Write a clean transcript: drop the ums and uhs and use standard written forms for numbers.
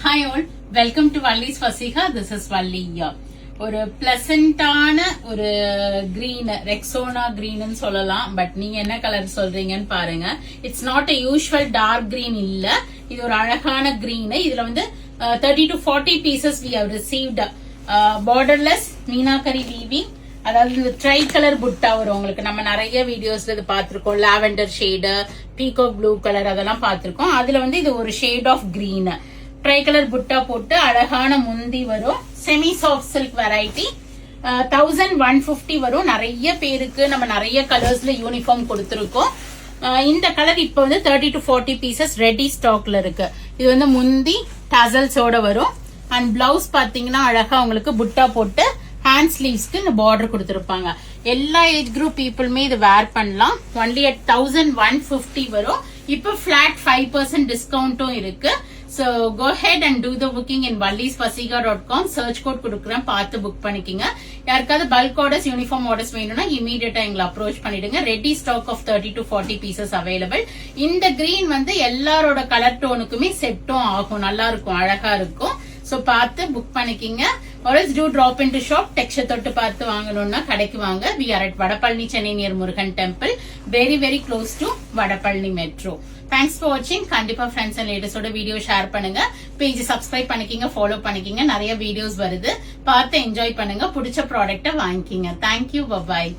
Hi all, welcome to Valli's Fasiha. This is Valli. ஒரு பிளசண்டான ஒரு கிரீன் ரெக்ஸோனா கிரீன் சொல்லலாம். பட் நீங்க என்ன கலர் சொல்றீங்கன்னு பாருங்க. It's not a usual dark green இல்ல, இது ஒரு அழகான கிரீன். இதுல வந்து 30 to 40 pieces we have received. borderless meenakari weaving, அதாவது ட்ரை கலர் புட்டா வரும். உங்களுக்கு நம்ம நிறைய வீடியோஸ்ல இது பார்த்திருக்கோம். Lavender shade, peacock blue colour அதெல்லாம் பார்த்திருக்கோம். அதுல வந்து இது ஒரு shade of green. Tri colour butta போட்டு அழகான முந்தி வரும். செமி சாஃப்ட் சில்க் வெரைட்டி 1150 வரும். நிறைய பேருக்கு நம்ம நிறைய கலர்ஸ்ல யூனிஃபார்ம் கொடுத்திருக்கோம். இந்த கலர் இப்ப வந்து 30 to 40 பீசஸ் ரெடி ஸ்டாக்ல இருக்கு. இது வந்து முந்தி டசல்ஸோட வரும். அண்ட் பிளவுஸ் பாத்தீங்கன்னா அழகா உங்களுக்கு புட்டா போட்டு ஹேண்ட் ஸ்லீவ்ஸ்க்கு இந்த பார்டர் கொடுத்திருப்பாங்க. எல்லா ஏஜ் குரூப் பீப்புளுமே இது வேர் பண்ணலாம். ஒன்லி at 1150 வரும். இப்ப flat 5% டிஸ்கவுண்டும் இருக்கு. So go ahead and do the booking in vallisfasiga.com. search code கொடுக்குறேன், பார்த்து புக் பண்ணிக்கங்க. யாருக்காவது பல்க் ஆர்டர்ஸ் யூனிஃபார்ம் ஆர்டர்ஸ் வேணும்னா இமீடியட்டா எங்களை அப்ரோச் பண்ணிடுங்க. Ready stock of 30 to 40 pieces available. இந்த கிரீன் வந்து எல்லாரோட கலர் டோனுக்குமே செட்டும் ஆகும், நல்லா இருக்கும், அழகா இருக்கும். சோ பார்த்து புக் பண்ணிக்கிங்க. or else do drop into shop. Texture தொட்டு பார்த்து வாங்கணும்னா கடைக்கு வாங்க. we are at Vadapalani, Chennai near Murugan temple, very close to Vadapalani metro. Thanks for வாட்சிங். கண்டிப்பா ஃப்ரெண்ட்ஸ் அண்ட் லேடிஸோட வீடியோ ஷேர் பண்ணுங்க. பேஜ் சப்ஸ்கிரைப் பண்ணிக்கிங்க, ஃபாலோ பண்ணிக்கிங்க. நிறைய வீடியோஸ் வருது, பார்த்து என்ஜாய் பண்ணுங்க. பிடிச்ச ப்ராடக்ட்டை வாங்கிக்கிங்க. Thank you, bye bye.